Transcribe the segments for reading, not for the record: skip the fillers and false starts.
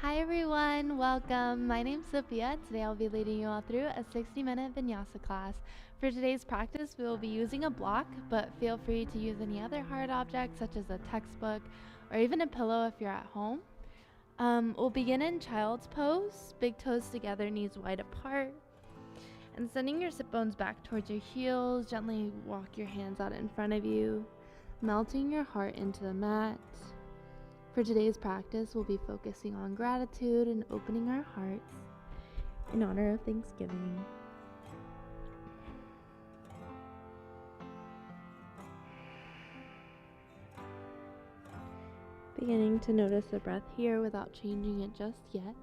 Hi everyone, welcome. My name's Sophia. Today I'll be leading you all through a 60-minute Vinyasa class. For today's practice, we will be using a block, but feel free to use any other hard object such as a textbook or even a pillow if you're at home. We'll begin in child's pose, big toes together, knees wide apart. And sending your sit bones back towards your heels, gently walk your hands out in front of you, melting your heart into the mat. For today's practice, we'll be focusing on gratitude and opening our hearts in honor of Thanksgiving. Beginning to notice the breath here without changing it just yet.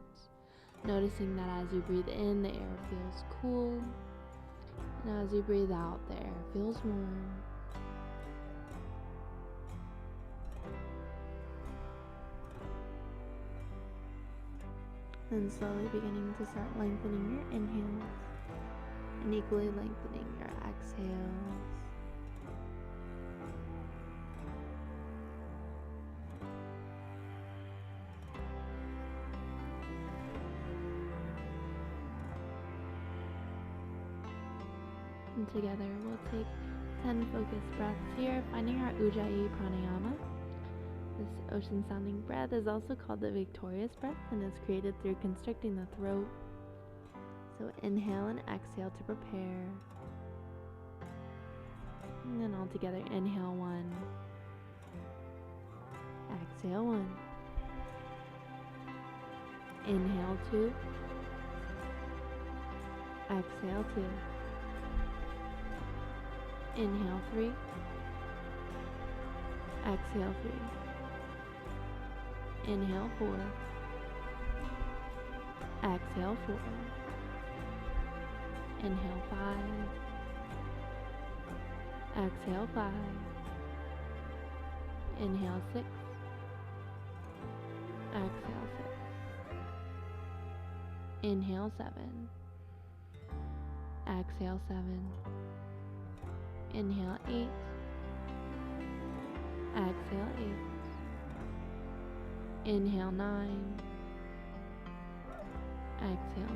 Noticing that as you breathe in, the air feels cool, and as you breathe out, the air feels warm. And slowly beginning to start lengthening your inhales and equally lengthening your exhales. And together we'll take 10 focused breaths here, finding our Ujjayi Pranayama. This ocean sounding breath is also called the victorious breath and is created through constricting the throat. So inhale and exhale to prepare. And then all together, inhale 1. Exhale 1. Inhale 2. Exhale 2. Inhale 3. Exhale 3. Inhale 4. Exhale 4. Inhale 5. Exhale 5. Inhale 6. Exhale 6. Inhale 7. Exhale 7. Inhale 8. Exhale 8. Inhale 9. Exhale 9.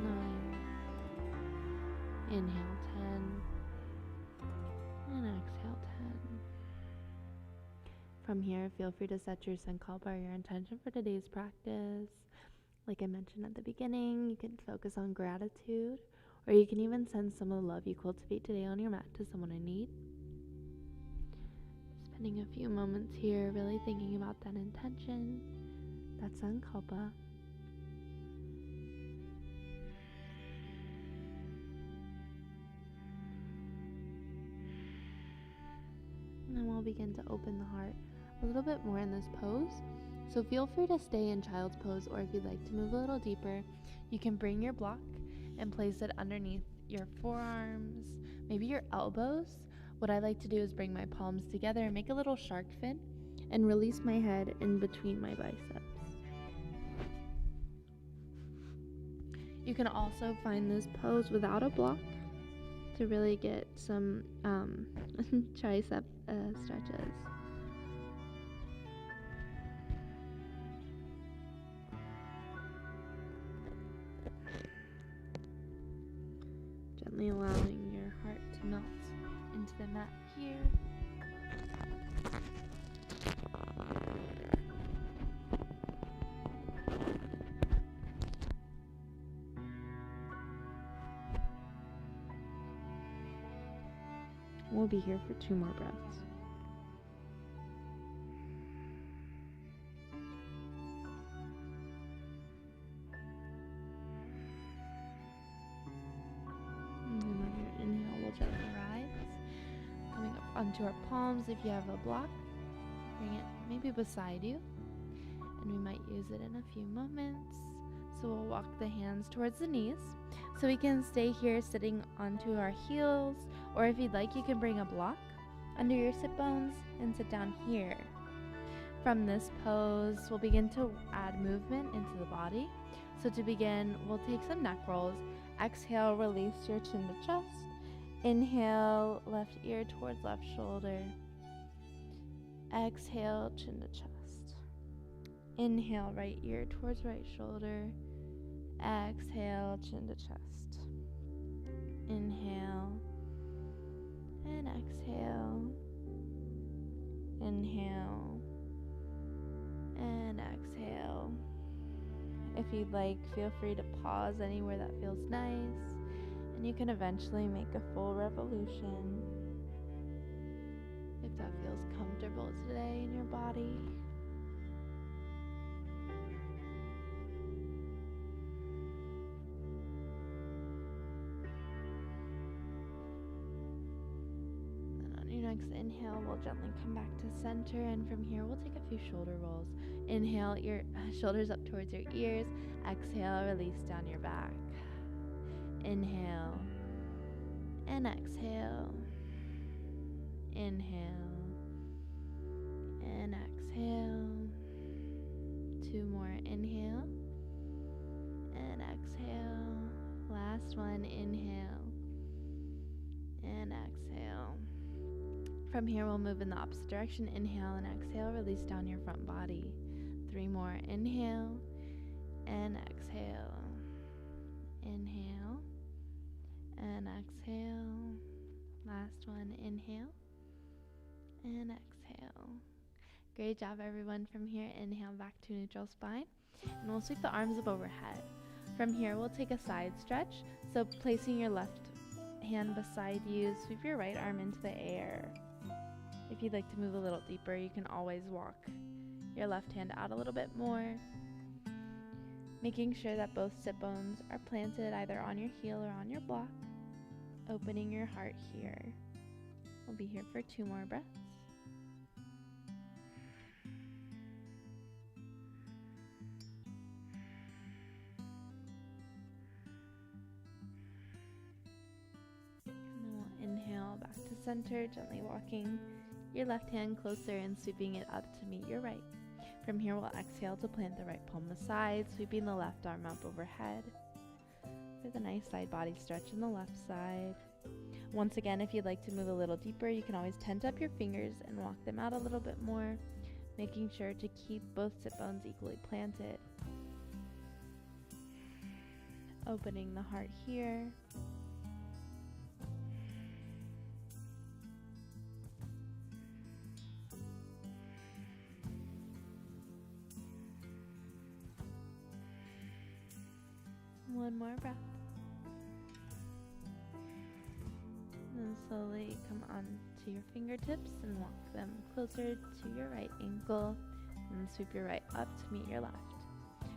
Inhale 10. And exhale 10. From here, feel free to set your sankalpa or your intention for today's practice. Like I mentioned at the beginning, you can focus on gratitude, or you can even send some of the love you cultivate today on your mat to someone in need. Spending a few moments here really thinking about that intention, that sankalpa. And then we'll begin to open the heart a little bit more in this pose. So feel free to stay in child's pose, or if you'd like to move a little deeper, you can bring your block and place it underneath your forearms, maybe your elbows. What I like to do is bring my palms together and make a little shark fin and release my head in between my biceps. You can also find this pose without a block to really get some tricep stretches. Gently allowing your heart to melt into the mat here. We'll be here for 2 more breaths. And then on your inhale, we'll gently rise, coming up onto our palms. If you have a block, bring it maybe beside you, and we might use it in a few moments. So we'll walk the hands towards the knees, so we can stay here sitting onto our heels, or if you'd like, you can bring a block under your sit bones and sit down here. From this pose, we'll begin to add movement into the body. So to begin, we'll take some neck rolls. Exhale, release your chin to chest. Inhale, left ear towards left shoulder. Exhale, chin to chest. Inhale, right ear towards right shoulder. Exhale, chin to chest. Inhale and exhale. Inhale and exhale. If you'd like, feel free to pause anywhere that feels nice, and you can eventually make a full revolution if that feels comfortable today in your body. Next inhale, we'll gently come back to center, and from here we'll take a few shoulder rolls. Inhale, your shoulders up towards your ears. Exhale, release down your back. Inhale and exhale. Inhale and exhale. 2 more. Inhale and exhale. Last one. Inhale and exhale. From here, we'll move in the opposite direction. Inhale and exhale. Release down your front body. 3 more. Inhale and exhale. Inhale and exhale. Last one. Inhale and exhale. Great job, everyone. From here, inhale back to neutral spine. And we'll sweep the arms up overhead. From here, we'll take a side stretch. So placing your left hand beside you, sweep your right arm into the air. If you'd like to move a little deeper, you can always walk your left hand out a little bit more, making sure that both sit bones are planted either on your heel or on your block, opening your heart here. We'll be here for 2 more breaths. And then we'll inhale back to center, gently walking your left hand closer and sweeping it up to meet your right. From here, we'll exhale to plant the right palm aside, sweeping the left arm up overhead with a nice side body stretch on the left side. Once again, if you'd like to move a little deeper, you can always tent up your fingers and walk them out a little bit more, making sure to keep both sit bones equally planted. Opening the heart here. One more breath. And slowly come onto your fingertips and walk them closer to your right ankle, and sweep your right up to meet your left.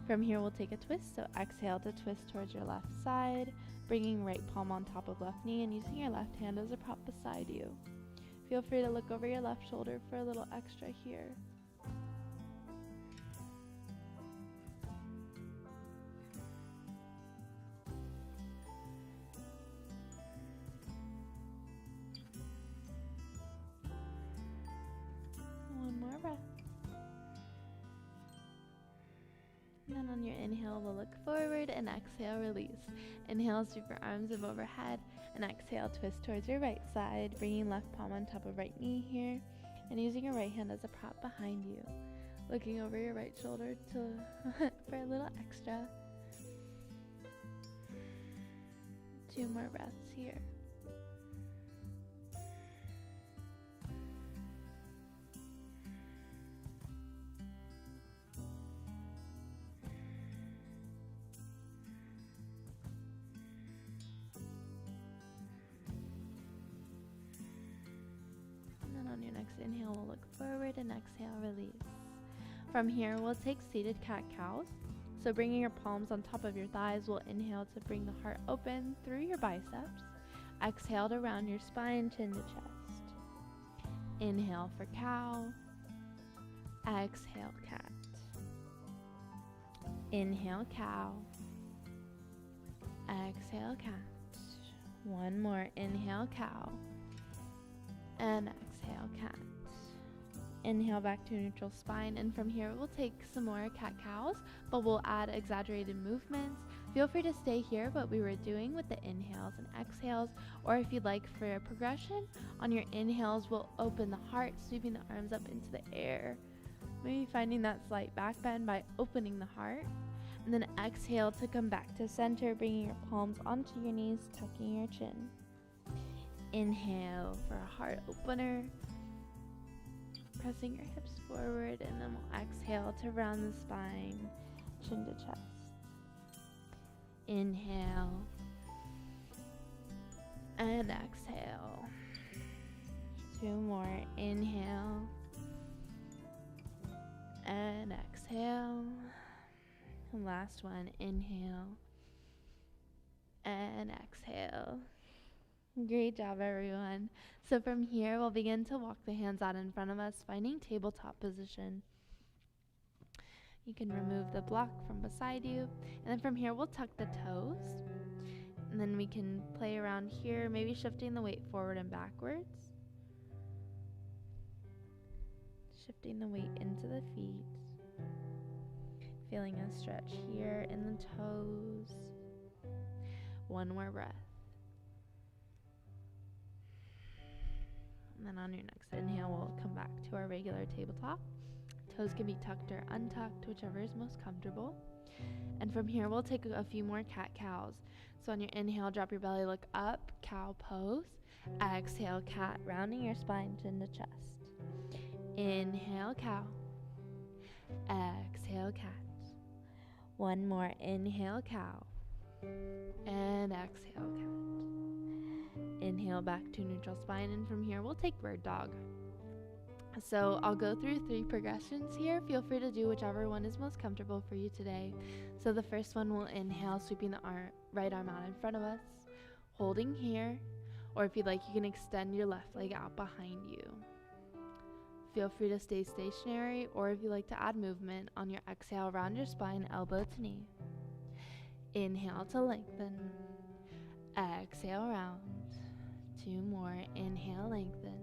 From here, we'll take a twist. So exhale to twist towards your left side, bringing right palm on top of left knee and using your left hand as a prop beside you. Feel free to look over your left shoulder for a little extra here. Breath. And then on your inhale, we'll look forward, and exhale, release. Inhale, sweep your arms up overhead, and exhale, twist towards your right side, bringing left palm on top of right knee here, and using your right hand as a prop behind you. Looking over your right shoulder for a little extra. 2 more breaths here. On your next inhale, we'll look forward, and exhale, release. From here, we'll take seated cat-cows. So bringing your palms on top of your thighs, we'll inhale to bring the heart open through your biceps. Exhale to round your spine, chin to chest. Inhale for cow. Exhale, cat. Inhale, cow. Exhale, cat. 1 more. Inhale, cow. And exhale, cat. Inhale back to neutral spine, and from here we'll take some more cat-cows, but we'll add exaggerated movements. Feel free to stay here what we were doing with the inhales and exhales, or if you'd like for a progression, on your inhales we'll open the heart, sweeping the arms up into the air, Maybe finding that slight back bend by opening the heart. And then exhale to come back to center, bringing your palms onto your knees, tucking your chin. Inhale for a heart opener, pressing your hips forward, and then we'll exhale to round the spine, chin to chest. Inhale and exhale. 2 more. Inhale and exhale. And last one. Inhale and exhale. Great job, everyone. So from here, we'll begin to walk the hands out in front of us, finding tabletop position. You can remove the block from beside you. And then from here, we'll tuck the toes. And then we can play around here, maybe shifting the weight forward and backwards. Shifting the weight into the feet. Feeling a stretch here in the toes. 1 more breath. And then on your next inhale, we'll come back to our regular tabletop. Toes can be tucked or untucked, whichever is most comfortable. And from here, we'll take a few more cat-cows. So on your inhale, drop your belly, look up, cow pose. Exhale, cat, rounding your spine, chin to chest. Inhale, cow. Exhale, cat. 1 more. Inhale, cow. And exhale, cat. Inhale back to neutral spine, and from here we'll take bird dog. So I'll go through 3 progressions here. Feel free to do whichever one is most comfortable for you today. So the first one, we'll inhale, sweeping the right arm out in front of us, holding here, or if you'd like, you can extend your left leg out behind you. Feel free to stay stationary, or if you like to add movement, on your exhale, round your spine, elbow to knee. Inhale to lengthen. Exhale, round. 2 more. Inhale, lengthen.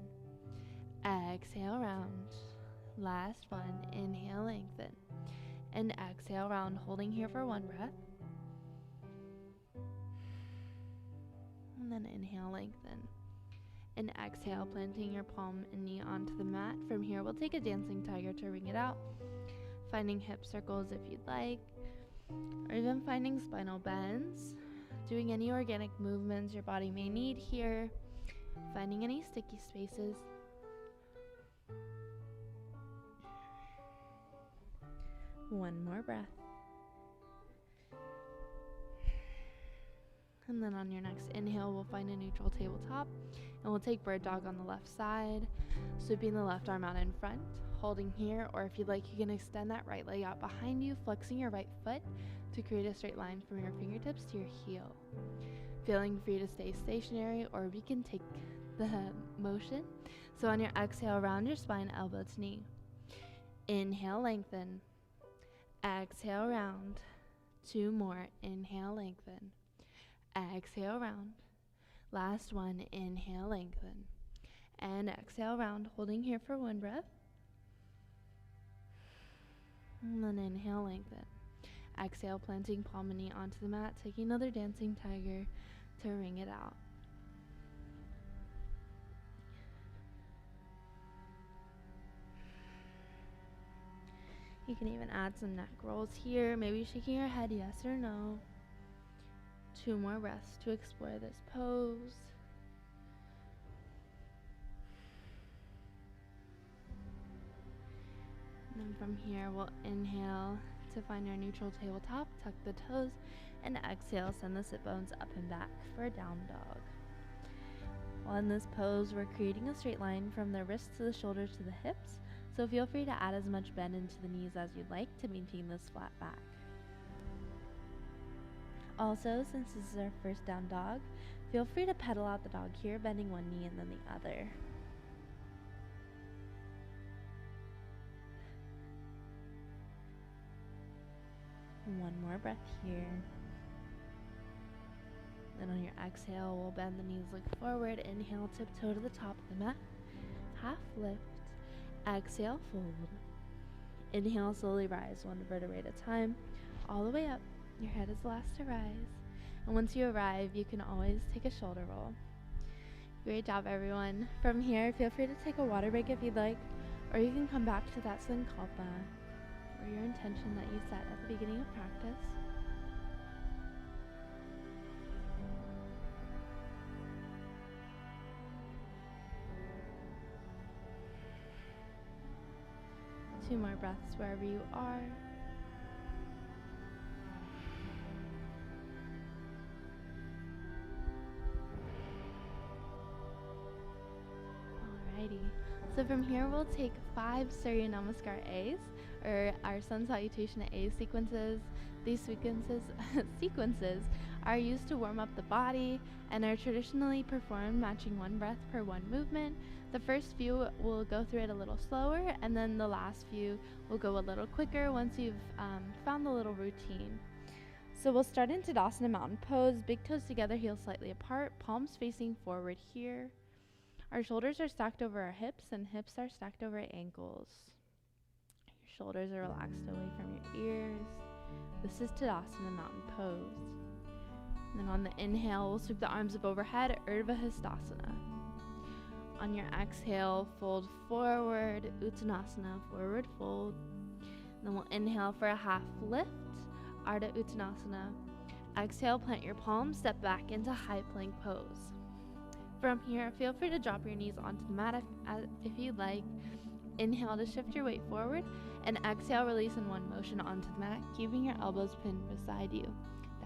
Exhale, round. Last one. Inhale, lengthen. And exhale, round, holding here for 1 breath. And then inhale, lengthen. And exhale, planting your palm and knee onto the mat. From here, we'll take a dancing tiger to ring it out, finding hip circles if you'd like, or even finding spinal bends, doing any organic movements your body may need here, finding any sticky spaces. One more breath. And then on your next inhale, we'll find a neutral tabletop, and we'll take bird dog on the left side, sweeping the left arm out in front, holding here, or if you'd like, you can extend that right leg out behind you, flexing your right foot to create a straight line from your fingertips to your heel. Feeling free to stay stationary, or we can take the motion. So on your exhale, round your spine, elbow to knee. Inhale, lengthen. Exhale, round. 2 more. Inhale, lengthen. Exhale, round. Last one. Inhale, lengthen. And exhale, round, holding here for 1 breath. And then inhale, lengthen. Exhale, planting palm and knee onto the mat, taking another dancing tiger to ring it out. You can even add some neck rolls here, maybe shaking your head yes or no. 2 more breaths to explore this pose. And then from here, we'll inhale to find our neutral tabletop, tuck the toes, and exhale, send the sit bones up and back for a down dog. While in this pose, we're creating a straight line from the wrists to the shoulders to the hips, so feel free to add as much bend into the knees as you'd like to maintain this flat back. Also, since this is our first down dog, feel free to pedal out the dog here, bending one knee and then the other. One more breath here. Then on your exhale, we'll bend the knees, look forward, inhale, tiptoe to the top of the mat, half lift, exhale, fold. Inhale, slowly rise 1 vertebrae at a time, all the way up. Your head is last to rise. And once you arrive, you can always take a shoulder roll. Great job, everyone. From here, feel free to take a water break if you'd like, Or you can come back to that sankalpa, or your intention that you set at the beginning of practice. Two more breaths wherever you are. Alrighty. So from here we'll take 5 Surya Namaskar A's, or our Sun Salutation A sequences. These sequences are used to warm up the body and are traditionally performed matching one breath per one movement. The first few will go through it a little slower, and then the last few will go a little quicker once you've found the little routine. So we'll start in Tadasana Mountain Pose, big toes together, heels slightly apart, palms facing forward here. Our shoulders are stacked over our hips, and hips are stacked over our ankles. Your shoulders are relaxed away from your ears. This is Tadasana Mountain Pose. And then on the inhale, we'll sweep the arms up overhead, Urdhva Hastasana. On your exhale, fold forward, Uttanasana, forward fold. And then we'll inhale for a half lift, Ardha Uttanasana. Exhale, plant your palms, step back into high plank pose. From here, feel free to drop your knees onto the mat if you'd like. Inhale to shift your weight forward, and exhale, release in one motion onto the mat, keeping your elbows pinned beside you.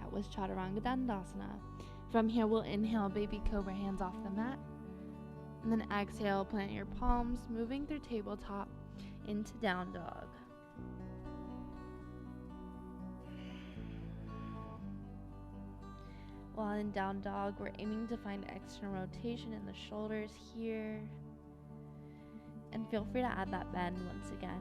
That was Chaturanga Dandasana. From here, we'll inhale, baby cobra, hands off the mat. And then exhale, plant your palms, moving through tabletop into down dog. While in down dog, we're aiming to find external rotation in the shoulders here. And feel free to add that bend once again.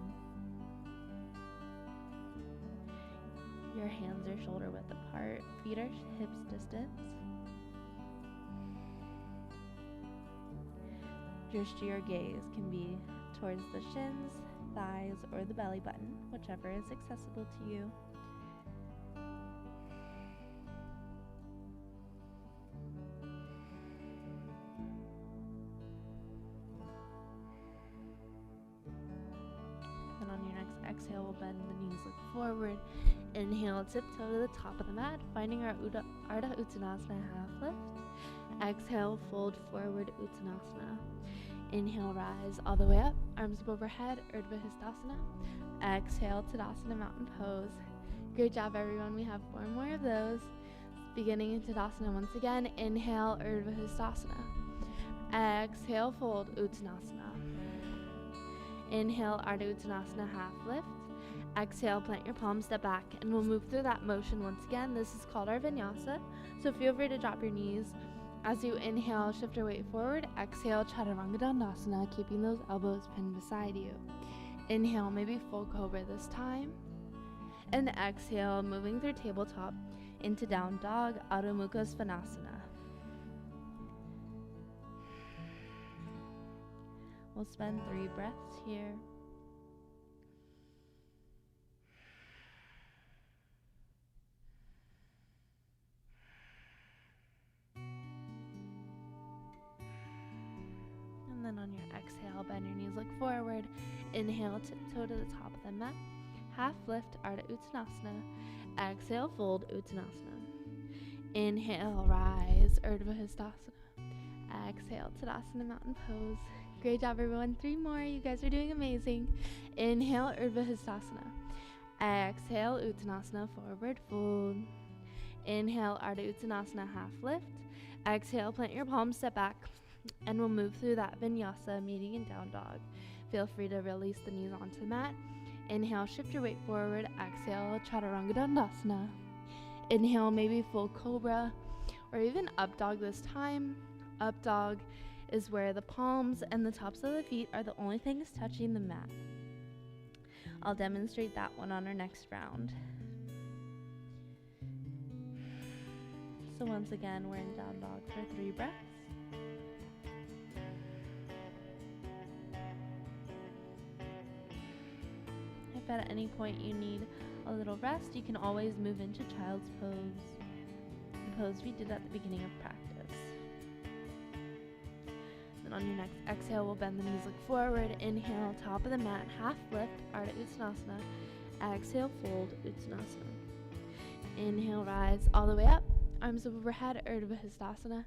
Your hands are shoulder width apart, feet are hips distance. Drishti or gaze can be towards the shins, thighs, or the belly button, whichever is accessible to you. Then on your next exhale, we'll bend the knees, look forward. Inhale, tiptoe to the top of the mat, finding our Ardha Uttanasana half lift. Exhale, fold forward, Uttanasana. Inhale, rise all the way up, arms up overhead, Urdhva Hastasana. Exhale, Tadasana Mountain Pose. Great job, everyone. We have 4 more of those. Beginning in Tadasana once again. Inhale, Urdhva Hastasana. Exhale, fold, Uttanasana. Inhale, Ardha Uttanasana half lift. Exhale, plant your palms, step back, and we'll move through that motion once again. This is called our Vinyāsa, so feel free to drop your knees. As you inhale, shift your weight forward. Exhale, Chaturanga Dandasana, keeping those elbows pinned beside you. Inhale, maybe full cobra this time. And exhale, moving through tabletop into down dog, Adho Mukha Svanasana. We'll spend 3 breaths here. And then on your exhale, bend your knees, look forward. Inhale, tiptoe to the top of the mat. Half lift, Ardha Uttanasana. Exhale, fold, Uttanasana. Inhale, rise, Urdhva Hastasana. Exhale, Tadasana Mountain Pose. Great job, everyone. 3 more. You guys are doing amazing. Inhale, Urdhva Hastasana. Exhale, Uttanasana, forward fold. Inhale, Ardha Uttanasana, half lift. Exhale, plant your palms, step back. And we'll move through that Vinyāsa, meeting in down dog. Feel free to release the knees onto the mat. Inhale, shift your weight forward. Exhale, Chaturanga Dandasana. Inhale, maybe full cobra, or even up dog this time. Up dog is where the palms and the tops of the feet are the only things touching the mat. I'll demonstrate that one on our next round. So once again, we're in down dog for 3 breaths. If at any point you need a little rest, you can always move into child's pose, the pose we did at the beginning of practice. And on your next exhale, we'll bend the knees, look forward. Inhale, top of the mat, half lift, Ardha Uttanasana. Exhale, fold, Uttanasana. Inhale, rise all the way up. Arms overhead, Urdhva Hastasana.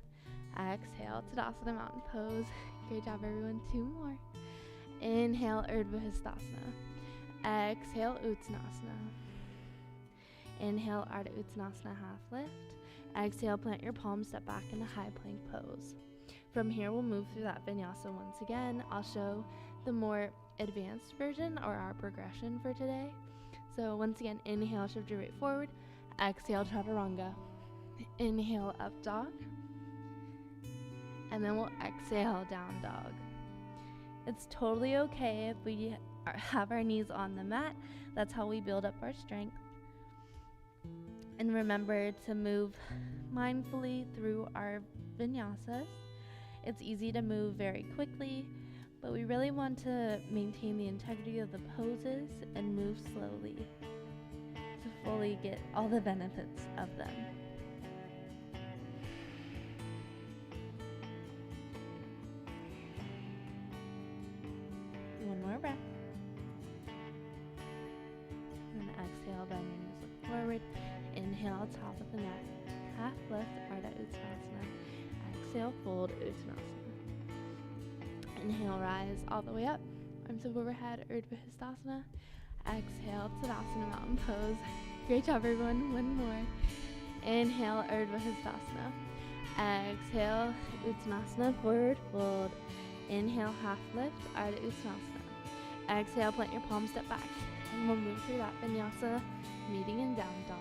Exhale, Tadasana, mountain pose. Great job, everyone. 2 more. Inhale, Urdhva Hastasana. Exhale, Uttanasana. Inhale, Ardha Uttanasana, half lift. Exhale, plant your palms, step back into high plank pose. From here, we'll move through that vinyasa once again. I'll show the more advanced version or our progression for today. So once again, inhale, shift your weight forward. Exhale, chaturanga. Inhale, up dog. And then we'll exhale, down dog. It's totally okay if we have our knees on the mat. That's how we build up our strength. And remember to move mindfully through our vinyasas. It's easy to move very quickly, but we really want to maintain the integrity of the poses and move slowly to fully get all the benefits of them. One more breath. And exhale, bend your knees, look forward. Inhale, top of the mat, half lift, Ardha Uttanasana. Exhale, fold, Uttanasana. Inhale, rise all the way up. Arms up overhead, Urdhva Hastasana. Exhale, Tadasana, mountain pose. Great job, everyone. 1 more. Inhale, Urdhva Hastasana. Exhale, Uttanasana, forward fold. Inhale, half lift, Ardha Uttanasana. Exhale, plant your palms, step back. And we'll move through that vinyasa, meeting in down dog.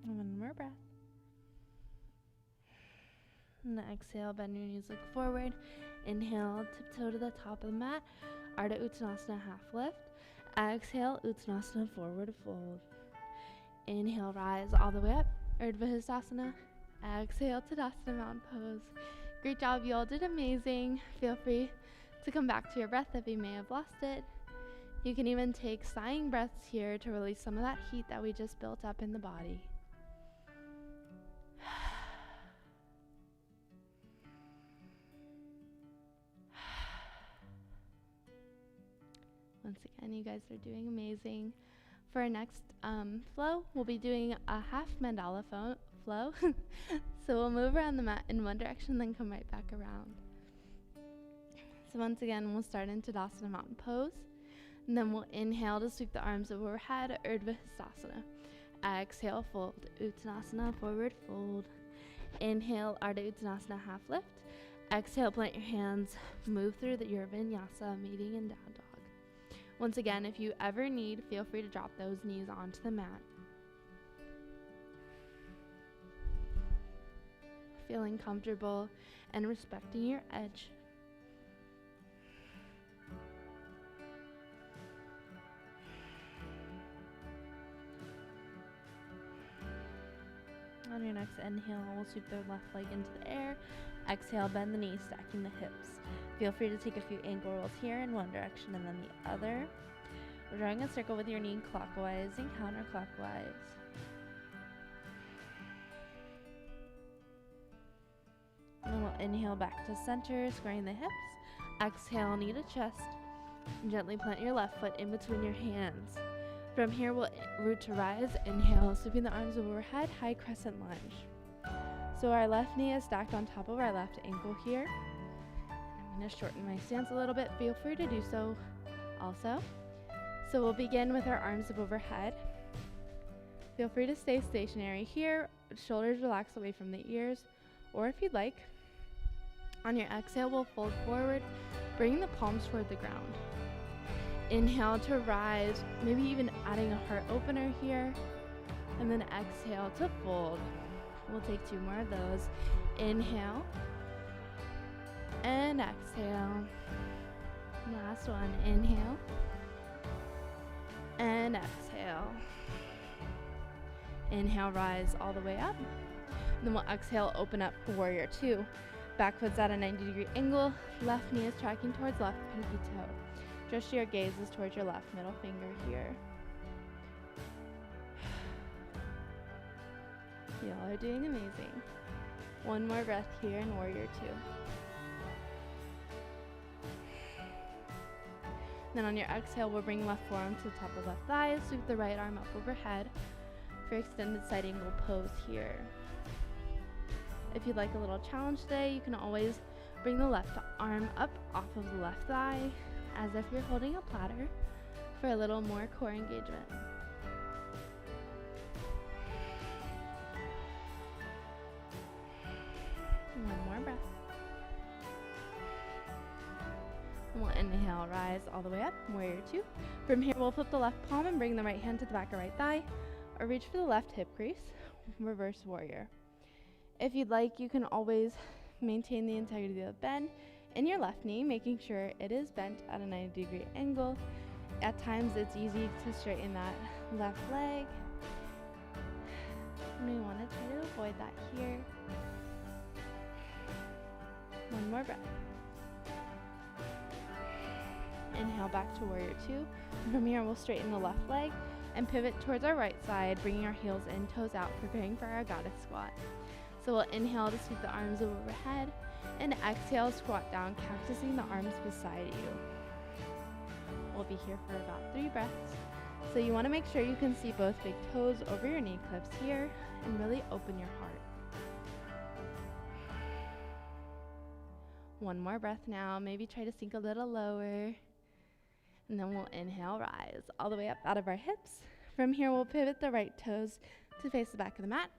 One more breath. And exhale, bend your knees, look forward. Inhale, tiptoe to the top of the mat. Ardha Uttanasana, half lift. Exhale, Uttanasana, forward fold. Inhale, rise all the way up. Urdhva Hastasana. Exhale, Tadasana, mountain pose. Great job, you all did amazing. Feel free to come back to your breath if you may have lost it. You can even take sighing breaths here to release some of that heat that we just built up in the body. Once again, you guys are doing amazing. For our next flow, we'll be doing a half mandala flow. So we'll move around the mat in one direction, then come right back around. So once again, we'll start in Tadasana, mountain pose. And then we'll inhale to sweep the arms overhead, Urdhva Hastasana. Exhale, fold, Uttanasana, forward fold. Inhale, Ardha Uttanasana, half lift. Exhale, plant your hands, move through your vinyasa, meeting in down dog. Once again, if you ever need, feel free to drop those knees onto the mat. Feeling comfortable and respecting your edge. On your next inhale, we'll sweep the left leg into the air. Exhale, bend the knees, stacking the hips. Feel free to take a few ankle rolls here in one direction and then the other. We're drawing a circle with your knee clockwise and counterclockwise. And then we'll inhale back to center, squaring the hips. Exhale, knee to chest. And gently plant your left foot in between your hands. From here, we'll root to rise. Inhale, sweeping the arms overhead, high crescent lunge. So our left knee is stacked on top of our left ankle here. I'm going to shorten my stance a little bit. Feel free to do so also. So we'll begin with our arms up overhead. Feel free to stay stationary here. Shoulders relax away from the ears. Or if you'd like, on your exhale, we'll fold forward, bringing the palms toward the ground. Inhale to rise, maybe even adding a heart opener here. And then exhale to fold. We'll take 2 more of those. Inhale and exhale. Last last one. Inhale and exhale. Inhale, rise all the way up. Then we'll exhale, open up for warrior two. Back foot's at a 90-degree angle. Left knee is tracking towards left pinky toe. Just your gaze is towards your left middle finger here. Y'all are doing amazing. One more breath here in warrior two. Then on your exhale, we'll bring left forearm to the top of left thigh, sweep the right arm up overhead for extended side angle pose here. If you'd like a little challenge today, you can always bring the left arm up off of the left thigh as if you're holding a platter for a little more core engagement. One more breath. And we'll inhale, rise all the way up, warrior two. From here, we'll flip the left palm and bring the right hand to the back of right thigh, or reach for the left hip crease, reverse warrior. If you'd like, you can always maintain the integrity of the bend in your left knee, making sure it is bent at a 90-degree angle. At times, it's easy to straighten that left leg, and we want to try to avoid that here. One more breath. Inhale back to warrior two. From here, we'll straighten the left leg and pivot towards our right side, bringing our heels in, toes out, preparing for our goddess squat. So we'll inhale to sweep the arms overhead, and exhale, squat down, cactusing the arms beside you. We'll be here for about 3 breaths. So you want to make sure you can see both big toes over your knee clips here, and really open your heart. One more breath now. Maybe try to sink a little lower. And then we'll inhale, rise all the way up out of our hips. From here, we'll pivot the right toes to face the back of the mat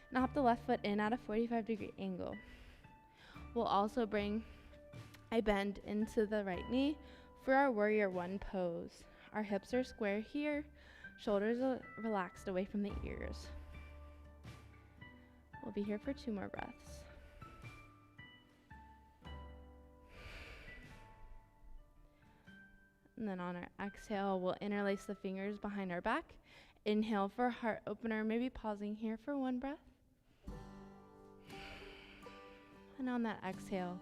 and hop the left foot in at a 45-degree angle. We'll also bring a bend into the right knee for our warrior one pose. Our hips are square here, shoulders are relaxed away from the ears. We'll be here for 2 more breaths. And then on our exhale, we'll interlace the fingers behind our back. Inhale for a heart opener, maybe pausing here for 1 breath. And on that exhale,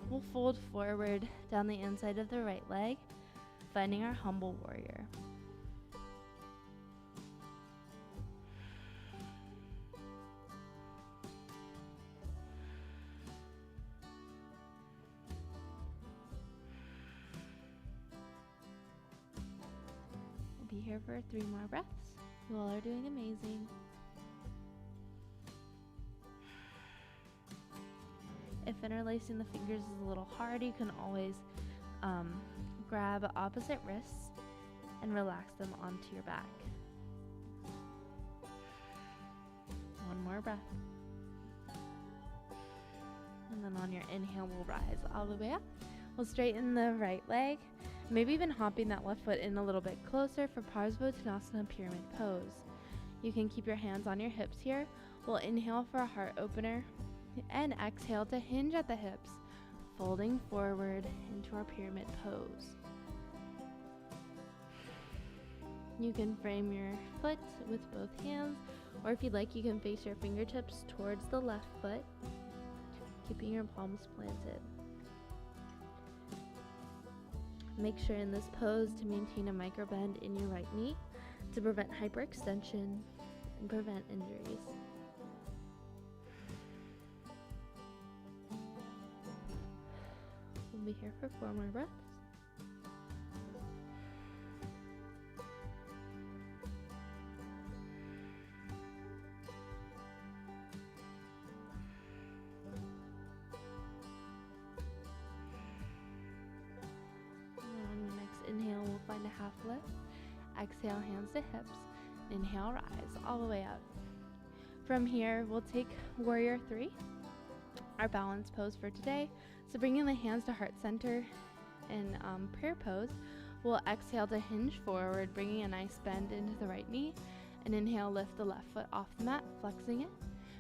we'll fold forward down the inside of the right leg, finding our humble warrior. Be here for 3 more breaths. You all are doing amazing. If interlacing the fingers is a little hard, you can always grab opposite wrists and relax them onto your back. 1 more breath. And then on your inhale, we'll rise all the way up. We'll straighten the right leg, maybe even hopping that left foot in a little bit closer for Parsvottanasana pyramid pose. You can keep your hands on your hips here. We'll inhale for a heart opener and exhale to hinge at the hips, folding forward into our pyramid pose. You can frame your foot with both hands, or if you'd like, you can face your fingertips towards the left foot, keeping your palms planted. Make sure in this pose to maintain a micro bend in your right knee to prevent hyperextension and prevent injuries. We'll be here for 4 more breaths. Inhale, we'll find a half lift. Exhale, hands to hips. Inhale, rise all the way up. From here, we'll take warrior 3, our balance pose for today. So bringing the hands to heart center in prayer pose, we'll exhale to hinge forward, bringing a nice bend into the right knee. And inhale, lift the left foot off the mat, flexing it,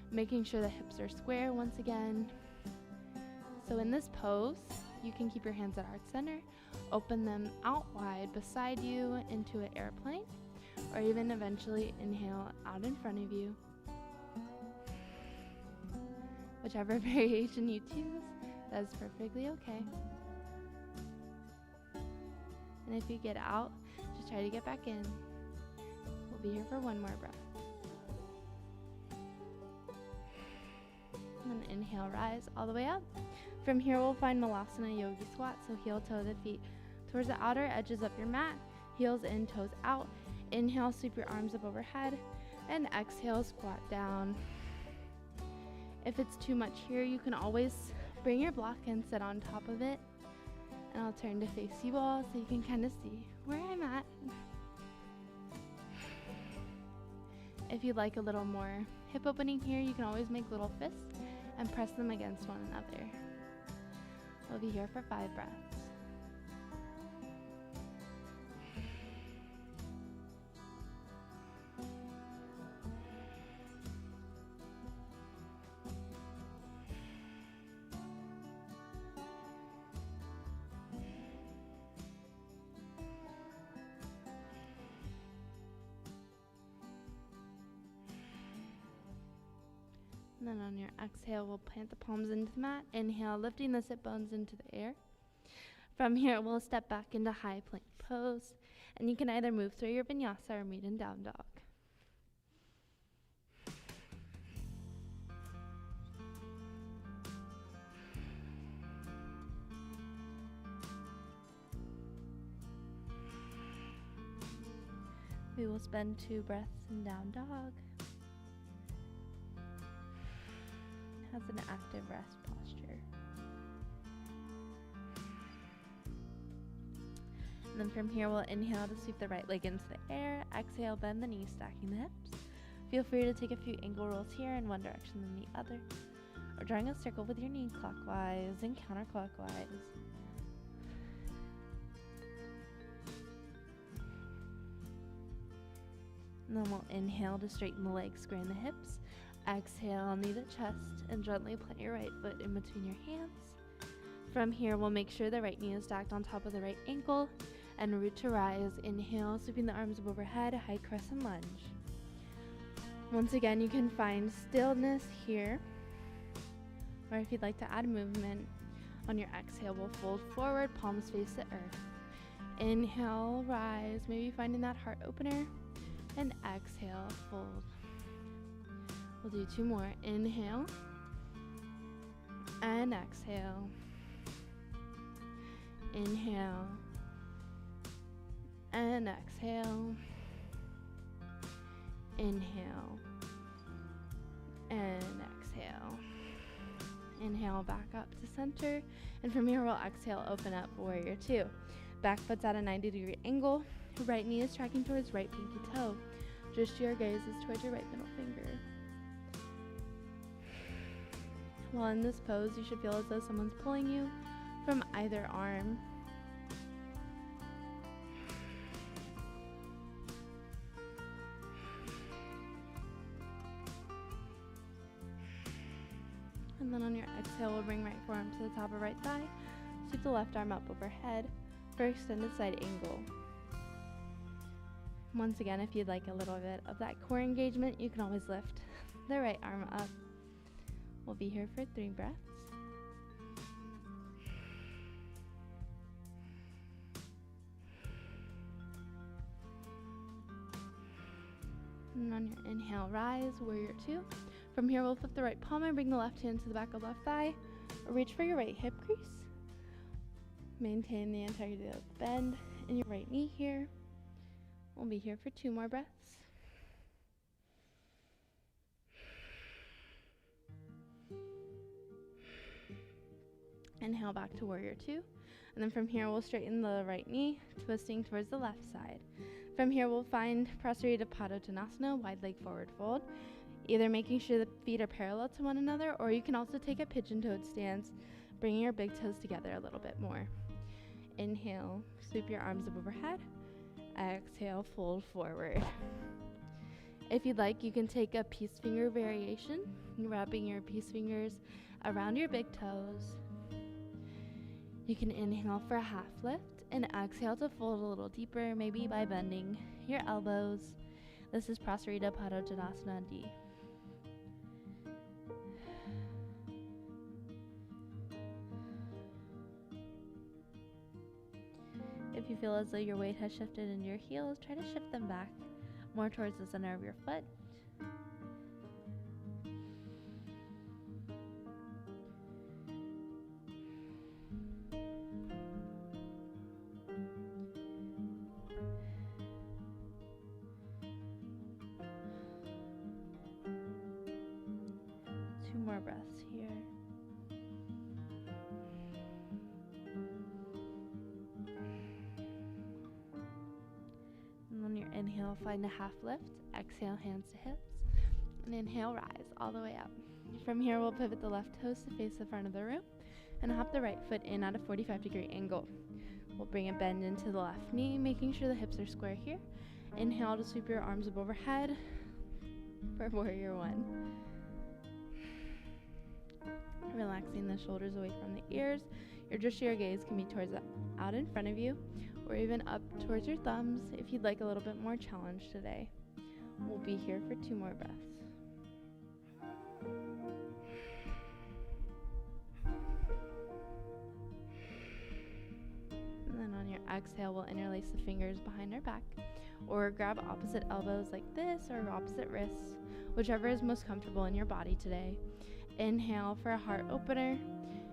making sure the hips are square once again. So in this pose, you can keep your hands at heart center, open them out wide beside you into an airplane, or even eventually inhale out in front of you. Whichever variation you choose, that's perfectly okay. And if you get out, just try to get back in. We'll be here for one more breath. And then inhale, rise all the way up. From here, we'll find Malasana Yogi squat, so heel toe the feet towards the outer edges of your mat, heels in, toes out. Inhale, sweep your arms up overhead, and exhale, squat down. If it's too much here, you can always bring your block and sit on top of it. And I'll turn to face you all so you can kind of see where I'm at. If you'd like a little more hip opening here, you can always make little fists and press them against one another. We'll be here for 5 breaths. And then on your exhale, we'll plant the palms into the mat. Inhale, lifting the sit bones into the air. From here, we'll step back into high plank pose. And you can either move through your vinyasa or meet in down dog. We will spend 2 breaths in down dog. Has an active rest posture. And then from here, we'll inhale to sweep the right leg into the air. Exhale, bend the knees, stacking the hips. Feel free to take a few ankle rolls here in one direction than the other, or drawing a circle with your knee clockwise and counterclockwise. And then we'll inhale to straighten the legs, squaring the hips. Exhale, knee to chest, and gently plant your right foot in between your hands. From here, we'll make sure the right knee is stacked on top of the right ankle, and root to rise. Inhale, sweeping the arms up overhead, high crescent lunge. Once again, you can find stillness here, or if you'd like to add movement, on your exhale, we'll fold forward, palms face the earth. Inhale, rise, maybe finding that heart opener, and exhale, fold. We'll do 2 more. Inhale and exhale. Inhale and exhale. Inhale and exhale. Inhale back up to center. And from here, we'll exhale, open up, warrior 2. Back foot's at a 90-degree angle. Right knee is tracking towards right pinky toe. Just your gaze is towards your right middle finger. While in this pose, you should feel as though someone's pulling you from either arm. And then on your exhale, we'll bring right forearm to the top of right thigh. Sweep the left arm up overhead for extended side angle. Once again, if you'd like a little bit of that core engagement, you can always lift the right arm up. We'll be here for 3 breaths. And on your inhale, rise, warrior 2. From here, we'll flip the right palm and bring the left hand to the back of left thigh. Reach for your right hip crease. Maintain the integrity of the bend in your right knee here. We'll be here for 2 more breaths. Inhale back to warrior 2. And then from here, we'll straighten the right knee, twisting towards the left side. From here, we'll find Parsvottanasana, wide leg forward fold, either making sure the feet are parallel to one another, or you can also take a pigeon-toed stance, bringing your big toes together a little bit more. Inhale, sweep your arms up overhead. Exhale, fold forward. If you'd like, you can take a peace finger variation, wrapping your peace fingers around your big toes. You can inhale for a half lift and exhale to fold a little deeper, maybe by bending your elbows. This is Parsvottanasana D. If you feel as though your weight has shifted into your heels, try to shift them back more towards the center of your foot. Two more breaths here. And on your inhale, find a half lift. Exhale, hands to hips. And inhale, rise all the way up. From here, we'll pivot the left toes to face the front of the room and hop the right foot in at a 45-degree angle. We'll bring a bend into the left knee, making sure the hips are square here. Inhale to sweep your arms up overhead for warrior one. Relaxing the shoulders away from the ears. Your drishti or gaze can be towards out in front of you or even up towards your thumbs if you'd like a little bit more challenge today. We'll be here for 2 more breaths. And then on your exhale, we'll interlace the fingers behind our back or grab opposite elbows like this or opposite wrists, whichever is most comfortable in your body today. Inhale for a heart opener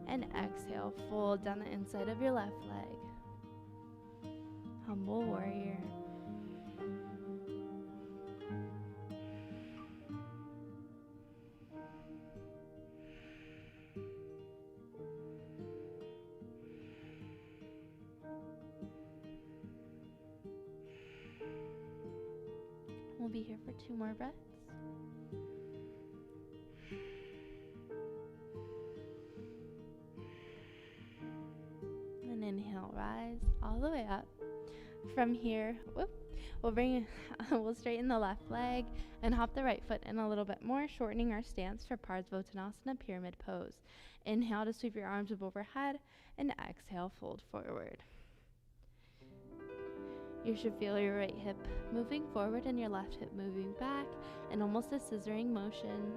and exhale, fold down the inside of your left leg. Humble warrior. We'll be here for 2 more breaths. And inhale, rise all the way up. From here, we'll straighten the left leg and hop the right foot in a little bit more, shortening our stance for Parsvottanasana, pyramid pose. Inhale to sweep your arms up overhead and exhale, fold forward. You should feel your right hip moving forward and your left hip moving back in almost a scissoring motion.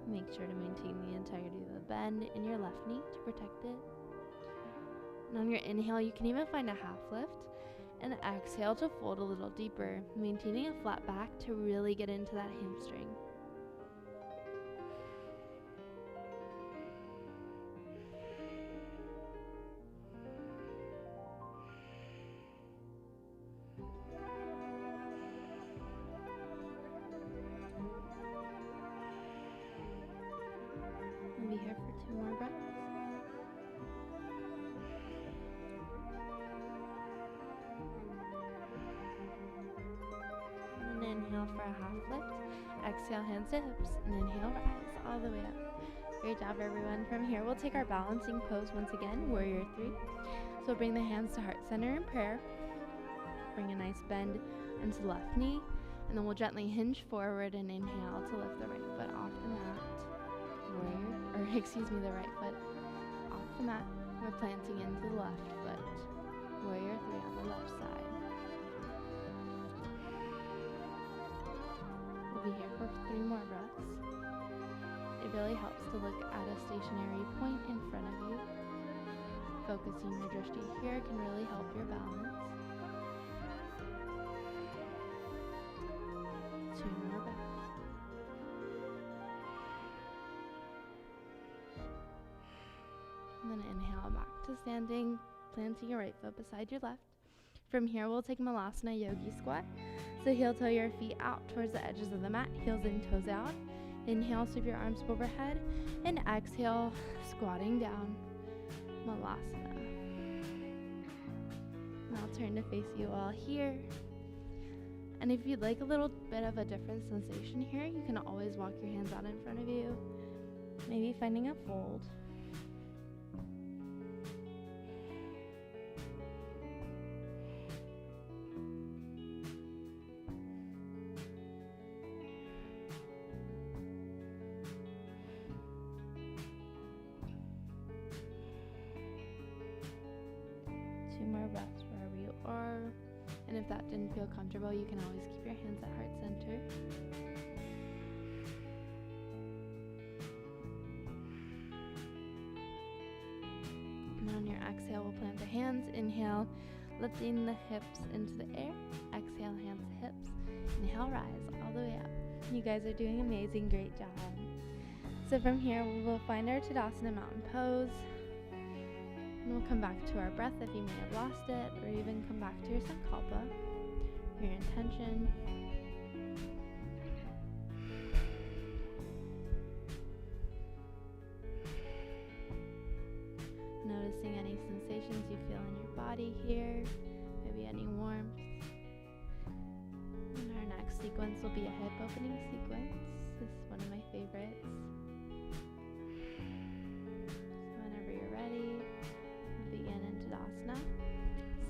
Make sure to maintain the integrity of the bend in your left knee to protect it. And on your inhale, you can even find a half lift and exhale to fold a little deeper, maintaining a flat back to really get into that hamstring. We'll be here for 2 more breaths. And inhale for a half lift. Exhale, hands to hips, and inhale, rise all the way up. Great job, everyone. From here, we'll take our balancing pose once again, warrior 3. So bring the hands to heart center in prayer. Bring a nice bend into the left knee, and then we'll gently hinge forward and inhale to lift the right foot off the mat. The right foot off the mat. We're planting into the left foot. Warrior 3 on the left side. We'll be here for 3 more breaths. It really helps to look at a stationary point in front of you. Focusing your drishti here can really help your balance. 2 more breaths. And then inhale back to standing, planting your right foot beside your left. From here, we'll take Malasana Yogi squat. So heel toe your feet out towards the edges of the mat, heels in, toes out. Inhale, sweep your arms overhead, and exhale, squatting down, Malasana. And I'll turn to face you all here. And if you'd like a little bit of a different sensation here, you can always walk your hands out in front of you, maybe finding a fold. rest wherever you are. And if that didn't feel comfortable, you can always keep your hands at heart center. And on your exhale, we'll plant the hands. Inhale, lifting the hips into the air. Exhale, hands to hips. Inhale, rise all the way up. You guys are doing amazing. Great job. So from here, we will find our Tadasana mountain pose. And we'll come back to our breath if you may have lost it, or even come back to your sankalpa, your intention. Noticing any sensations you feel in your body here, maybe any warmth. And our next sequence will be a hip opening sequence. This is one of my favorites. So whenever you're ready, we'll begin in Tadasana.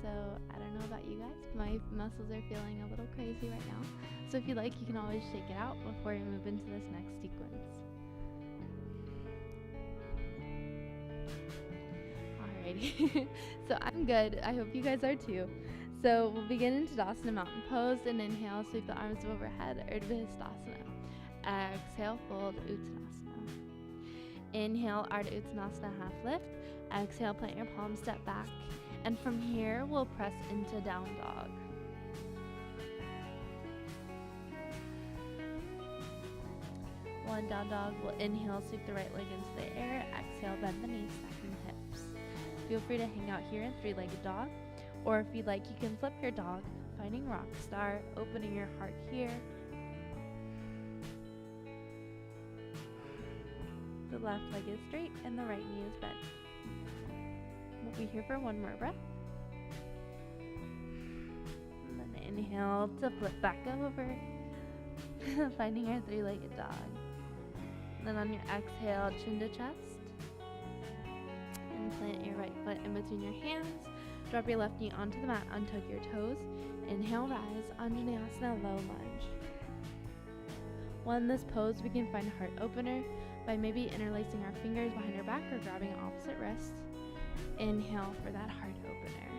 So I don't know about you guys, my muscles are feeling a little crazy right now. So if you like, you can always shake it out before you move into this next sequence. So I'm good. I hope you guys are too. So we'll begin in Tadasana mountain pose, and inhale, sweep the arms overhead, Urdhva Hastasana. Exhale, fold Uttanasana. Inhale, Ardha Uttanasana, half lift. Exhale, plant your palms, step back. And from here, we'll press into down dog. One down dog, we'll inhale, sweep the right leg into the air. Exhale, bend the knees, stacking the hips. Feel free to hang out here in three-legged dog, or if you'd like, you can flip your dog, finding rock star, opening your heart here. The left leg is straight and the right knee is bent. We'll be here for one more breath. And then inhale to flip back over, finding our three-legged dog. And then on your exhale, chin to chest. Plant your right foot in between your hands. Drop your left knee onto the mat, untuck your toes. Inhale, rise, Anjaneyasana, low lunge. While in this pose, we can find a heart opener by maybe interlacing our fingers behind our back or grabbing opposite wrists. Inhale for that heart opener.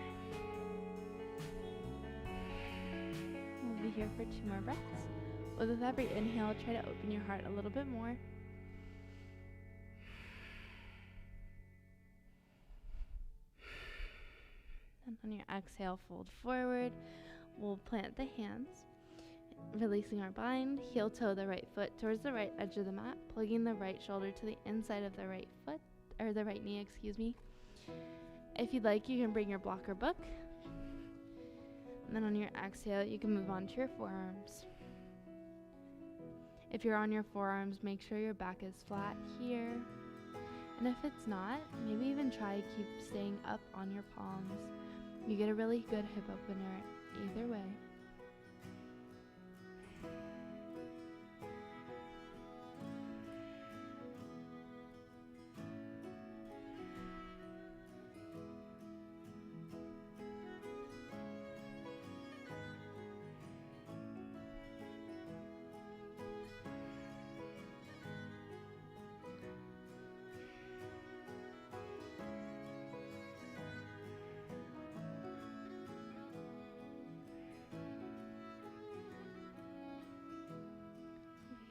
We'll be here for 2 more breaths. With every inhale, try to open your heart a little bit more. And on your exhale, fold forward. We'll plant the hands, releasing our bind. Heel toe the right foot towards the right edge of the mat, plugging the right shoulder to the inside of the right foot, or the right knee, excuse me. If you'd like, you can bring your block or book. And then on your exhale, you can move on to your forearms. If you're on your forearms, make sure your back is flat here. And if it's not, maybe even try to keep staying up on your palms. You get a really good hip opener either way.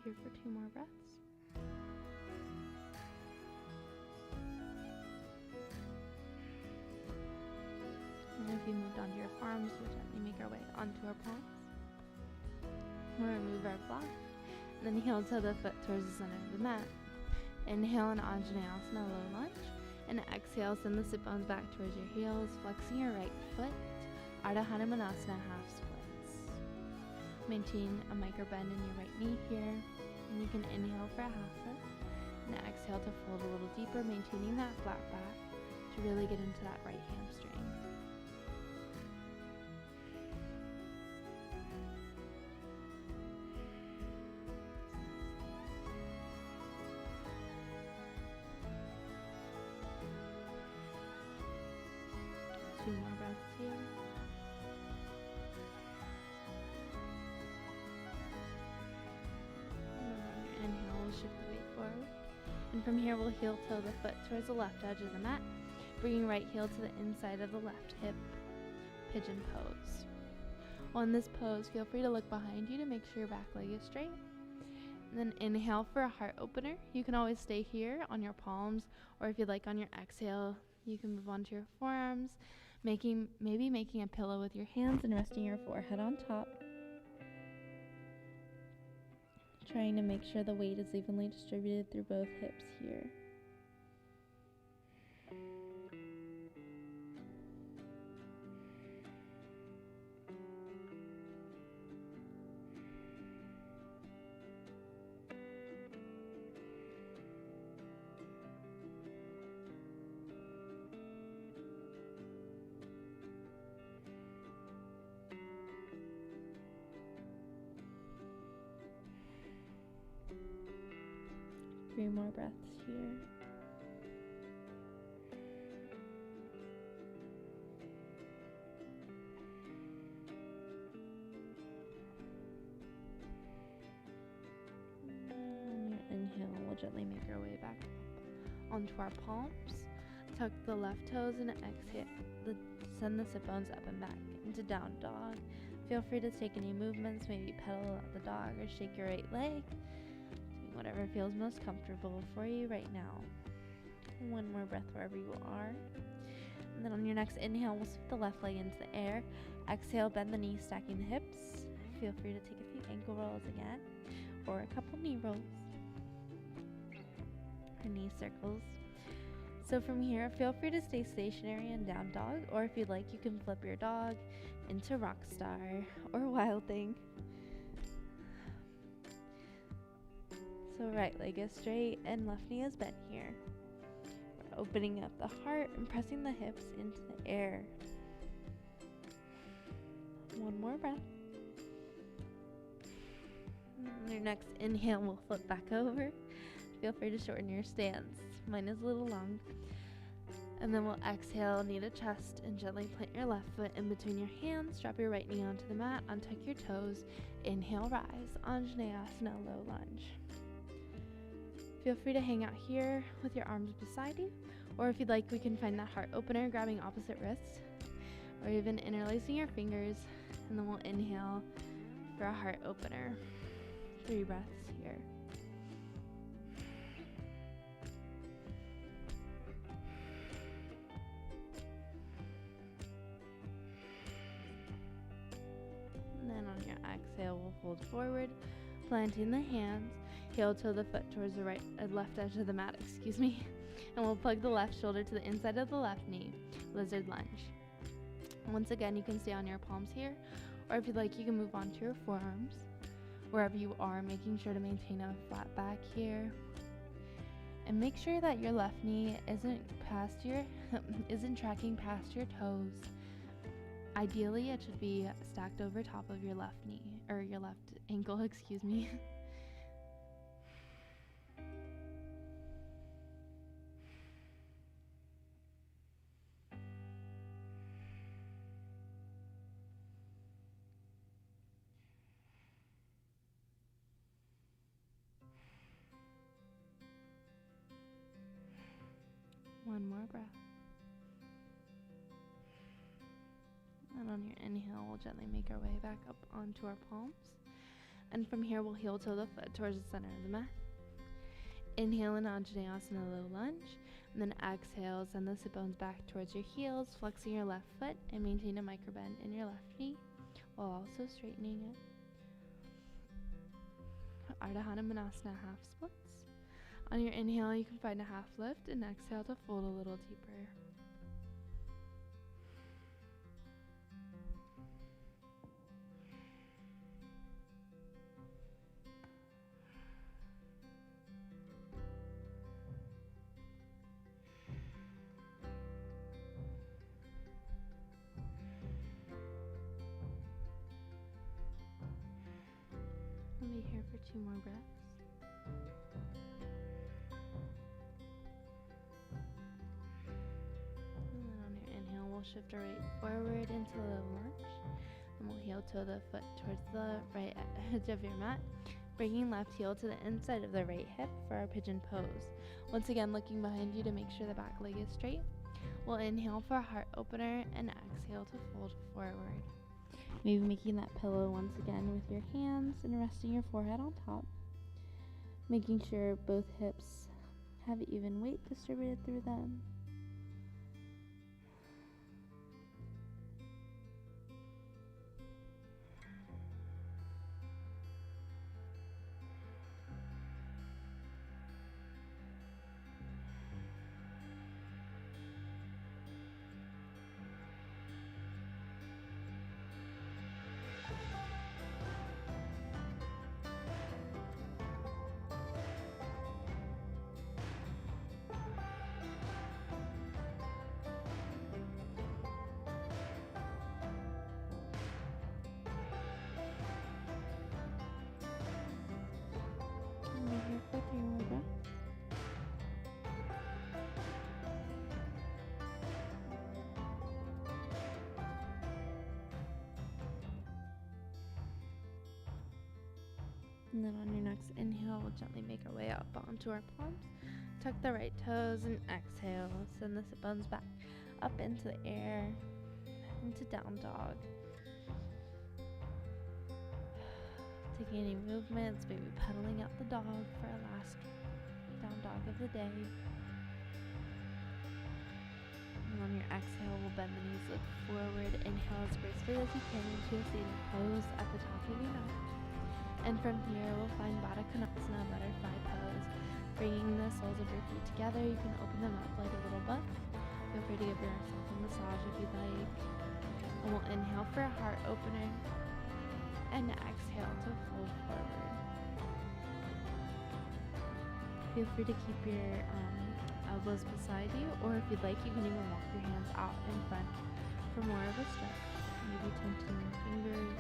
Here for 2 more breaths. And if you moved onto your arms, we'll gently make our way onto our palms. We'll remove our block. And then heel toe the foot towards the center of the mat. Inhale in Anjaneyasana, low lunge. And exhale, send the sit bones back towards your heels, flexing your right foot. Ardha Manasana, half splits. Maintain a micro bend in your right knee here. And you can inhale for a half lift. And exhale to fold a little deeper, maintaining that flat back to really get into that right hamstring. Two more breaths here. Shift the weight forward. And from here, we'll heel toe the foot towards the left edge of the mat, bringing right heel to the inside of the left hip. Pigeon Pose. Well, in this pose, feel free to look behind you to make sure your back leg is straight. And then inhale for a heart opener. You can always stay here on your palms, or if you'd like on your exhale, you can move onto your forearms, maybe making a pillow with your hands and resting your forehead on top. Trying to make sure the weight is evenly distributed through both hips here. Three more breaths here. On your inhale, we'll gently make our way back up onto our palms. Tuck the left toes and exhale. Send the sit bones up and back into down dog. Feel free to take any movements, maybe pedal out the dog or shake your right leg. Whatever feels most comfortable for you right now. One more breath wherever you are. And then on your next inhale, we'll sweep the left leg into the air. Exhale, bend the knees, stacking the hips. Feel free to take a few ankle rolls again, or a couple knee rolls, or knee circles. So from here, feel free to stay stationary in down dog, or if you'd like, you can flip your dog into rock star or wild thing. So right leg is straight and left knee is bent here. We're opening up the heart and pressing the hips into the air. One more breath. On your next inhale, we'll flip back over. Feel free to shorten your stance. Mine is a little long. And then we'll exhale, knee to chest, and gently plant your left foot in between your hands. Drop your right knee onto the mat, untuck your toes. Inhale, rise, Anjaneyasana, low lunge. Feel free to hang out here with your arms beside you, or if you'd like, we can find that heart opener, grabbing opposite wrists, or even interlacing your fingers, and then we'll inhale for a heart opener. 3 breaths here. And then on your exhale, we'll fold forward, planting the hands. Heel toe the foot towards the left edge of the mat, and we'll plug the left shoulder to the inside of the left knee, lizard lunge. Once again, you can stay on your palms here, or if you'd like, you can move onto your forearms, wherever you are, making sure to maintain a flat back here. And make sure that your left knee isn't tracking past your toes. Ideally, it should be stacked over top of your left knee, or your left ankle, One more breath. And on your inhale, we'll gently make our way back up onto our palms. And from here, we'll heel toe the foot towards the center of the mat. Inhale in Anjaneyasana, low lunge. And then exhale, send the sit bones back towards your heels, flexing your left foot, and maintain a micro bend in your left knee, while also straightening it. Ardhana Manasana, half splits. On your inhale, you can find a half lift, and exhale to fold a little deeper. We'll be here for 2 more breaths. We'll shift our weight forward into the lunge, and we'll heel toe the foot towards the right edge of your mat, bringing left heel to the inside of the right hip for our pigeon pose. Once again, looking behind you to make sure the back leg is straight. We'll inhale for a heart opener and exhale to fold forward. Maybe making that pillow once again with your hands and resting your forehead on top. Making sure both hips have even weight distributed through them. Here for 3 more breaths. And then on your next inhale, we'll gently make our way up onto our palms. Tuck the right toes and exhale. Send the sit bones back up into the air, into down dog. Taking any movements, maybe pedaling out the dog for our last down dog of the day. And on your exhale, we'll bend the knees, look forward, inhale as gracefully as you can into a seated pose at the top of your mat. And from here, we'll find Bodhikonasana, butterfly pose. Bringing the soles of your feet together, you can open them up like a little book. Feel free to give yourself a massage if you'd like. And we'll inhale for a heart opener. And exhale to fold forward. Feel free to keep your elbows beside you, or if you'd like, you can even walk your hands out in front for more of a stretch. Maybe tenting your fingers.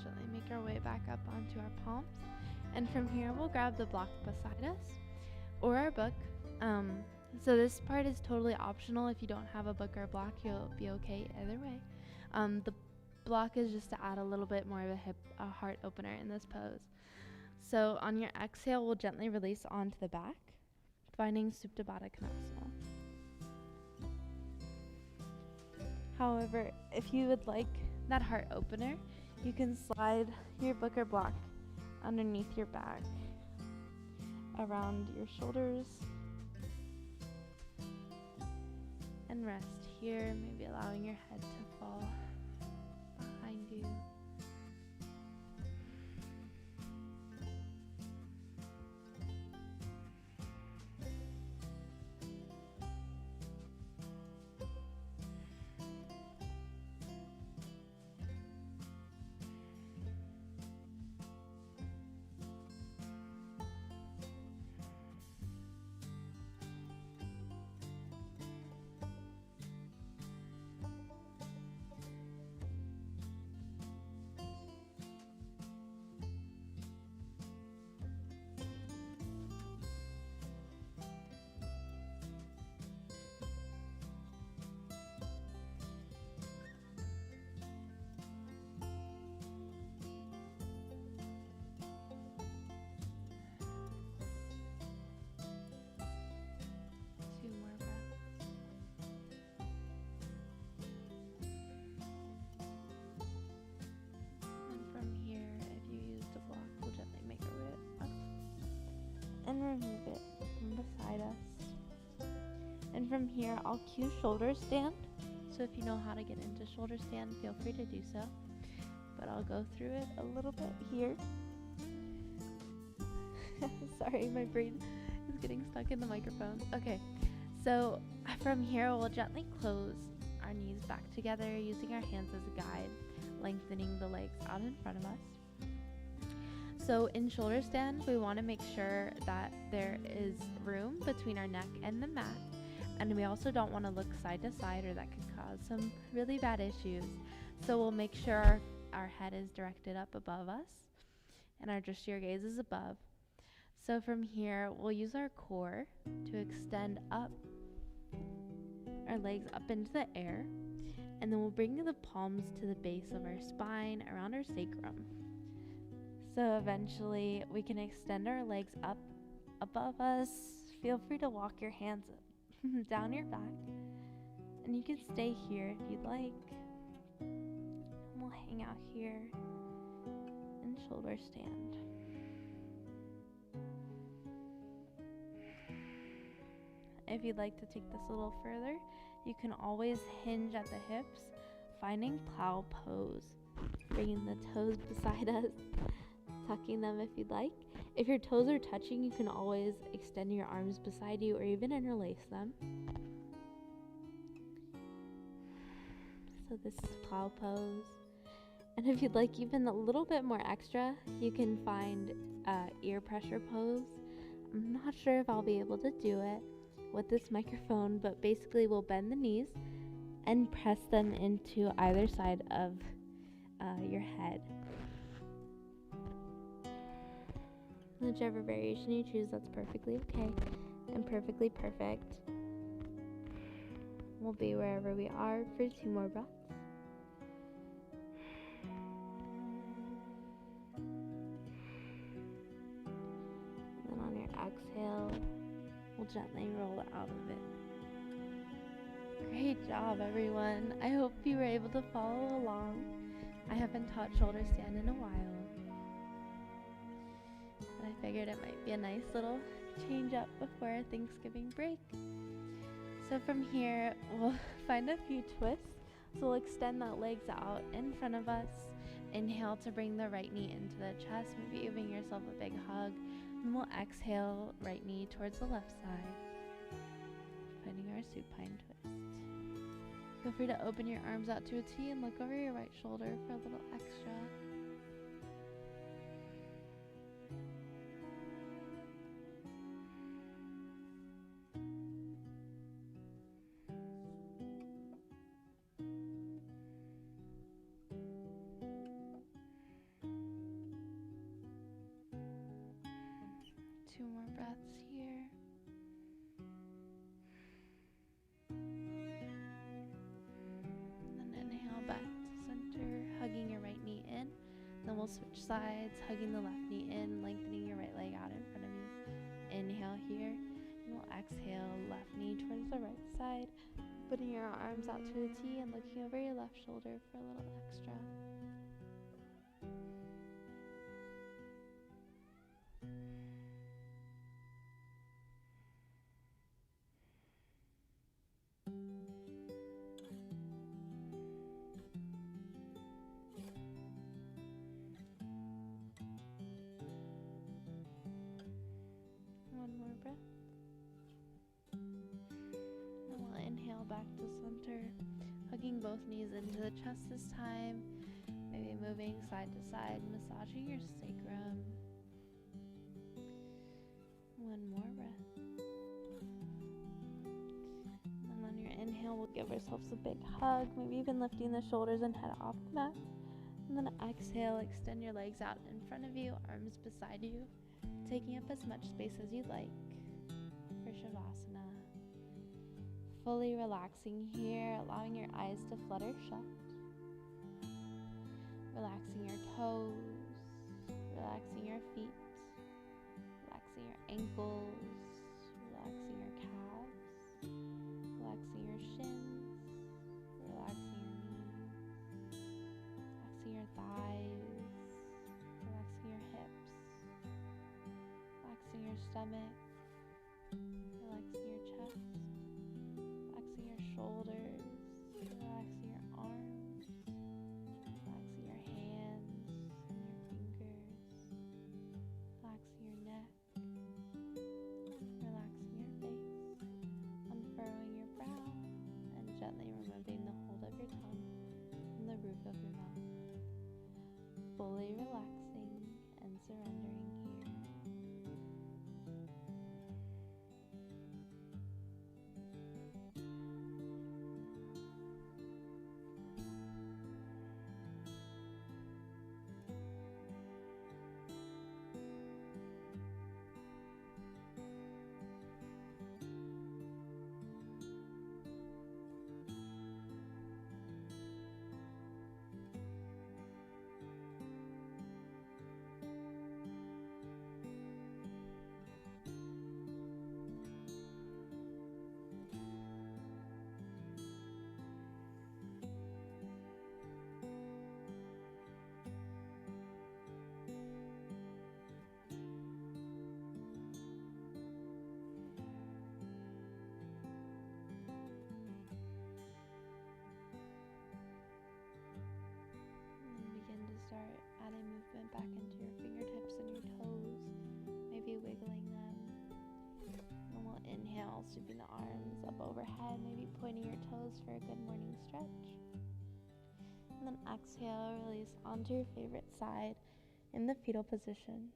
Gently make our way back up onto our palms, and from here we'll grab the block beside us or our book. So this part is totally optional. If you don't have a book or a block, you'll be okay either way. The block is just to add a little bit more of a heart opener in this pose. So on your exhale, we'll gently release onto the back, finding Supta Baddha-Konasana. However, if you would like that heart opener, you can slide your book or block underneath your back, around your shoulders, and rest here, maybe allowing your head to fall behind you. And remove it from beside us. And from here, I'll cue shoulder stand. So if you know how to get into shoulder stand, feel free to do so. But I'll go through it a little bit here. Sorry, my brain is getting stuck in the microphone. Okay, so from here, we'll gently close our knees back together using our hands as a guide, lengthening the legs out in front of us. So in shoulder stand, we want to make sure that there is room between our neck and the mat, And we also don't want to look side to side, or that could cause some really bad issues. So we'll make sure our head is directed up above us and our drishti gaze is above. So from here, we'll use our core to extend up, our legs up into the air, and then we'll bring the palms to the base of our spine, around our sacrum. So eventually we can extend our legs up above us. Feel free to walk your hands down your back, and you can stay here if you'd like. And we'll hang out here in shoulder stand. If you'd like to take this a little further, you can always hinge at the hips, finding plow pose. Bringing the toes beside us, tucking them if you'd like. If your toes are touching, you can always extend your arms beside you or even interlace them. So this is plow pose. And if you'd like even a little bit more extra, you can find ear pressure pose. I'm not sure if I'll be able to do it with this microphone, but basically we'll bend the knees and press them into either side of your head. Whichever variation you choose, that's perfectly okay and perfectly perfect. We'll be wherever we are for 2 more breaths. And then on your exhale, we'll gently roll out of it. Great job, everyone. I hope you were able to follow along. I haven't taught shoulder stand in a while, but I figured it might be a nice little change up before our Thanksgiving break. So from here, we'll find a few twists. So we'll extend that legs out in front of us. Inhale to bring the right knee into the chest, maybe giving yourself a big hug. And we'll exhale, right knee towards the left side, finding our supine twist. Feel free to open your arms out to a T and look over your right shoulder for a little extra. Two more breaths here. Back to center, hugging your right knee in. Then we'll switch sides, hugging the left knee in, lengthening your right leg out in front of you. Inhale here, and we'll exhale, left knee towards the right side, putting your arms out to a T and looking over your left shoulder for a little extra. Back to center, hugging both knees into the chest this time, maybe moving side to side, massaging your sacrum. One more breath. And on your inhale, we'll give ourselves a big hug, maybe even lifting the shoulders and head off the mat. And then exhale, extend your legs out in front of you, arms beside you, taking up as much space as you'd like for Shavasana. Fully relaxing here, allowing your eyes to flutter shut. Relaxing your toes, relaxing your feet, relaxing your ankles, relaxing your calves, relaxing your shins, relaxing your knees, relaxing your thighs, relaxing your hips, relaxing your stomach, relaxing your chest, relaxing your shoulders, relaxing your arms, relaxing your hands and your fingers, relaxing your neck, relaxing your face, unfurrowing your brow, and gently removing the hold of your tongue from the roof of your mouth. Fully relaxing and surrendering here. coming back into your fingertips and your toes, maybe wiggling them. And we'll inhale, sweeping the arms up overhead, maybe pointing your toes for a good morning stretch. And then exhale, release onto your favorite side in the fetal position.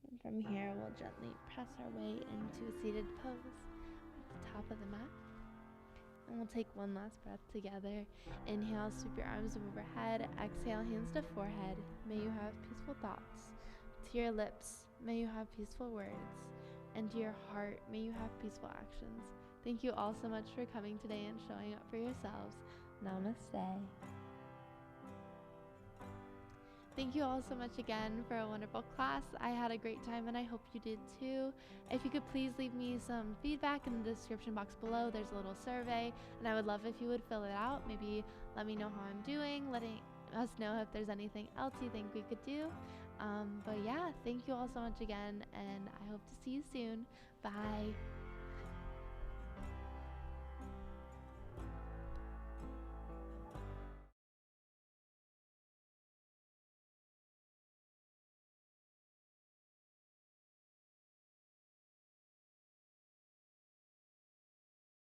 And from here, we'll gently press our way into a seated pose at the top of the mat. And we'll take one last breath together. Inhale, sweep your arms overhead. Exhale, hands to forehead. May you have peaceful thoughts. To your lips, may you have peaceful words. And to your heart, may you have peaceful actions. Thank you all so much for coming today and showing up for yourselves. Namaste. Thank you all so much again for a wonderful class. I had a great time and I hope you did too. If you could please leave me some feedback in the description box below. There's a little survey and I would love if you would fill it out. Maybe let me know how I'm doing, letting us know if there's anything else you think we could do. But yeah, thank you all so much again and I hope to see you soon. Bye.